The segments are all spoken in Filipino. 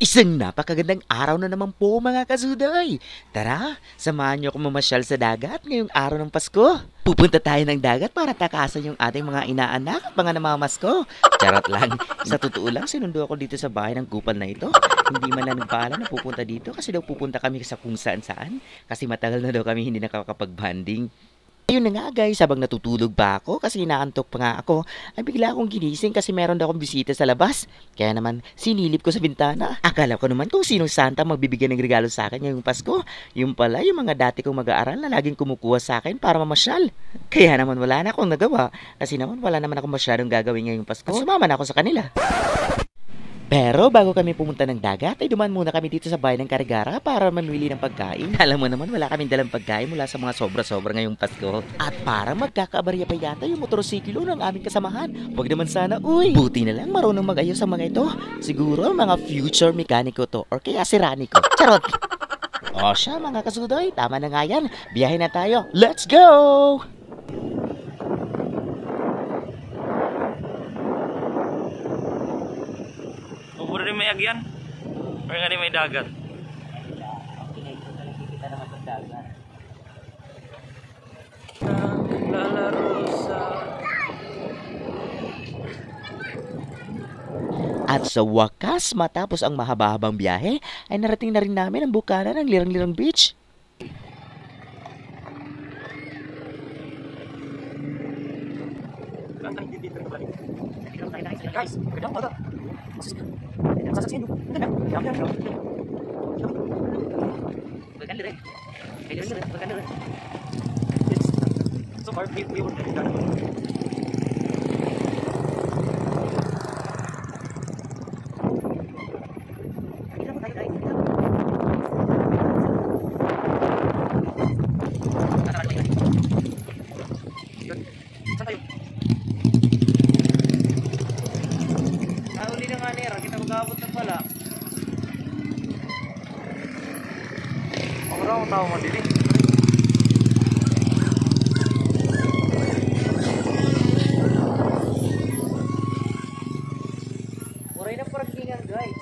Isang napakagandang araw na naman po mga kasuday. Tara, samahan niyo ako mamasyal sa dagat ngayong araw ng Pasko. Pupunta tayo ng dagat para takasan yung ating mga inaanak at mga namamasko. Charot lang. Sa totoo lang, sinundo ako dito sa bahay ng kupal na ito. Hindi man lang nagpaalam na pupunta dito kasi daw pupunta kami sa kung saan saan. Kasi matagal na daw kami hindi nakakapag-banding. Ayun na nga guys, habang natutulog pa ako kasi inaantok pa nga ako, ay bigla akong ginising kasi meron daw akong bisita sa labas. Kaya naman, sinilip ko sa bintana. Akala ko naman kung sinong Santa magbibigay ng regalo sa akin ngayong Pasko. Yung pala, yung mga dati kong mag-aaral na laging kumukuha sa akin para mamasyal. Kaya naman wala na akong nagawa kasi naman wala naman akong masyadong gagawin ngayong Pasko. At sumama na ako sa kanila. Pero bago kami pumunta ng dagat, ay duman muna kami dito sa bahay ng Karigara para mamili ng pagkain. Alam mo naman, wala kaming dalang pagkain mula sa mga sobra-sobra ngayong Pasko. At para magkakaabarya pa yata yung motorsiklo ng aming kasamahan. Huwag naman sana, uy! Buti na lang marunong mag-ayos ang mga ito. Siguro mga future mekaniko to or kaya siraniko. Charot! O siya mga kasudoy, tama na nga yan. Biyahe na tayo. Let's go! Puro rin may agyan? Or nga rin may dagat? Lalaro sa... At sa wakas, matapos ang mahaba-habang biyahe, ay narating na rin namin ang bukana ng Lirang-Lirang Beach. Guys, kailangan ba? Sasaksihan mo. Maganda rin. Maganda rin. So far, we were done. Magabot na pala. Ako raw ang tao mo din eh. Muray na parkingan guys.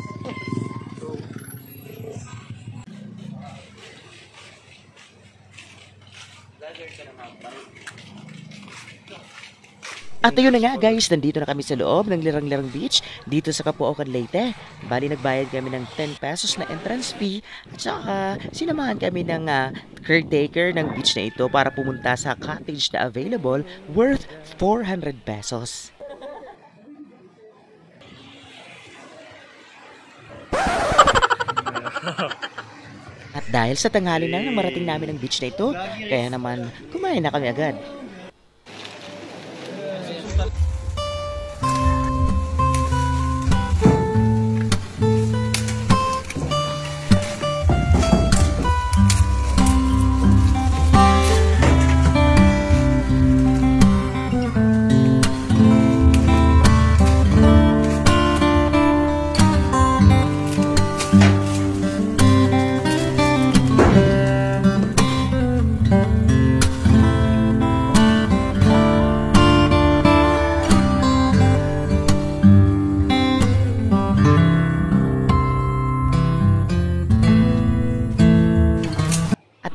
Vlogger ka naman. At ayun na nga guys, nandito na kami sa loob ng Lirang-Lirang Beach dito sa Caloocan, Leyte. Bali nagbayad kami ng 10 pesos na entrance fee at saka sinamahan kami ng caretaker ng beach na ito para pumunta sa cottage na available worth 400 pesos. At dahil sa tanghali na nang marating namin ang beach na ito, kaya naman kumain na kami agad.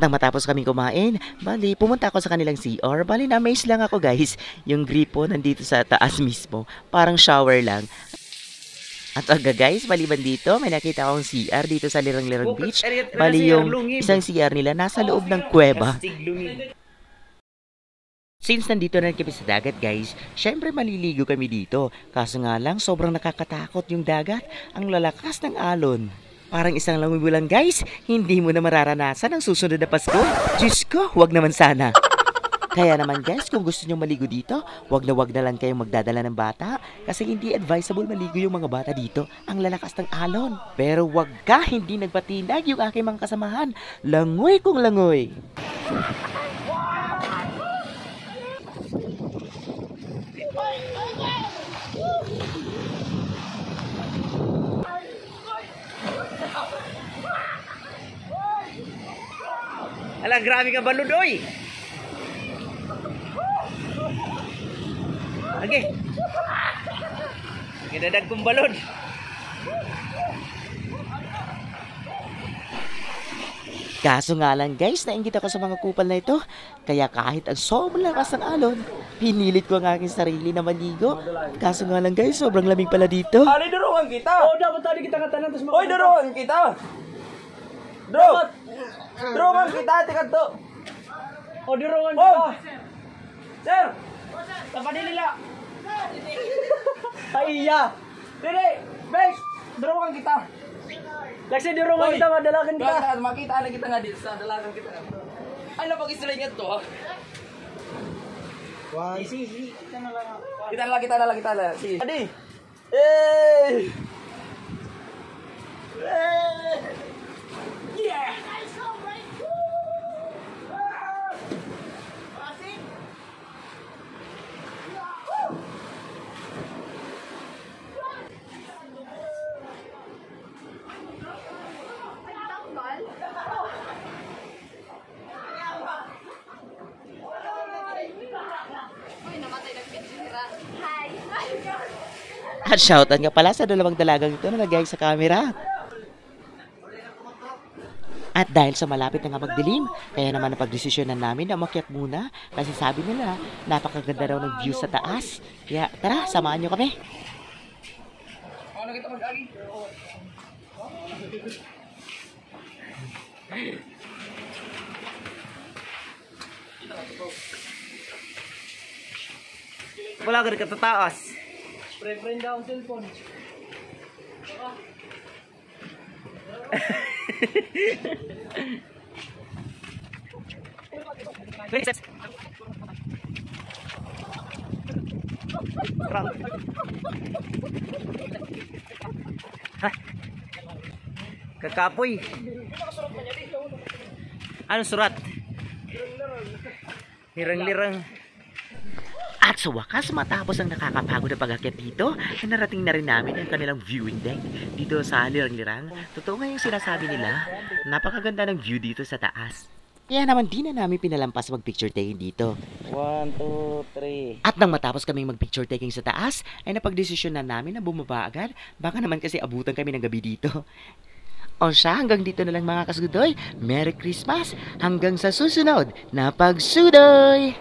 Nang matapos kaming kumain, bali, pumunta ako sa kanilang CR. Bali, na-amaze lang ako guys. Yung gripo nandito sa taas mismo. Parang shower lang. At aga guys, maliban dito, may nakita akong CR dito sa Lirang-Lirang Beach. Bali, yung isang CR nila nasa loob ng kuweba. Since nandito na kami sa dagat guys, syempre maliligo kami dito. Kaso nga lang, sobrang nakakatakot yung dagat. Ang lalakas ng alon. Parang isang langoy lang guys, hindi mo na mararanasan ang susunod na Pasko. Diyos ko, wag naman sana. Kaya naman guys, kung gusto nyo maligo dito, wag na lang kayong magdadala ng bata kasi hindi advisable maligo yung mga bata dito. Ang lalakas ng alon. Pero wag ka, hindi nagpatinag yung aking mga kasamahan. Langoy kong langoy. Ala, grabe ka balod, oy! Okay. Ginadag kong balod. Kaso nga lang guys, nainggit ako sa mga kupal na ito. Kaya kahit ang sobrang lakas ng alon, pinilit ko ang aking sarili na maligo. Kaso nga lang guys, sobrang lamig pala dito. Ali, durungan kita! Oh, dapat tadi kita katanan terus Hoy, durungan kita! Durungan kita, tika to! Oh, dirungan Oh! kita. Sir! Dapat nila. Ay, iya. Dili! Bex! Durungan kita! Kasi dirungan Hoy! kita, madalakan kita. Kita, makita na kita nga dito sa dalagang kita. Ano pag-isilingan to? Easy. Kita na lang. Kita na lang. Sige. Adi! Eh! At shoutout nga pala sa dalawang dalagang ito na nagayag sa camera. At dahil sa malapit na nga magdilim, kaya naman napagdesisyonan namin na umakyat muna kasi sabi nila napakaganda raw ng view sa taas. Kaya tara, samahan nyo kami. Ano kita mag-agi? Wala ka rin katataas. Pre-friend daw ang cellphone. Kakapoy. Anong surat? Lirang-lirang. At sa wakas, matapos ang nakakapagod na pag-akyat dito, narating na rin namin ang kanilang viewing deck dito sa Lirang-Lirang. Totoo nga yung sinasabi nila, napakaganda ng view dito sa taas. Kaya naman di na namin pinalampas mag-picture taking dito. 1, 2, 3. At nang matapos kaming mag-picture taking sa taas, ay napagdesisyon na namin na bumaba agad. Baka naman kasi abutan kami ng gabi dito. O siya, hanggang dito na lang mga kasudoy. Merry Christmas! Hanggang sa susunod na pagsudoy!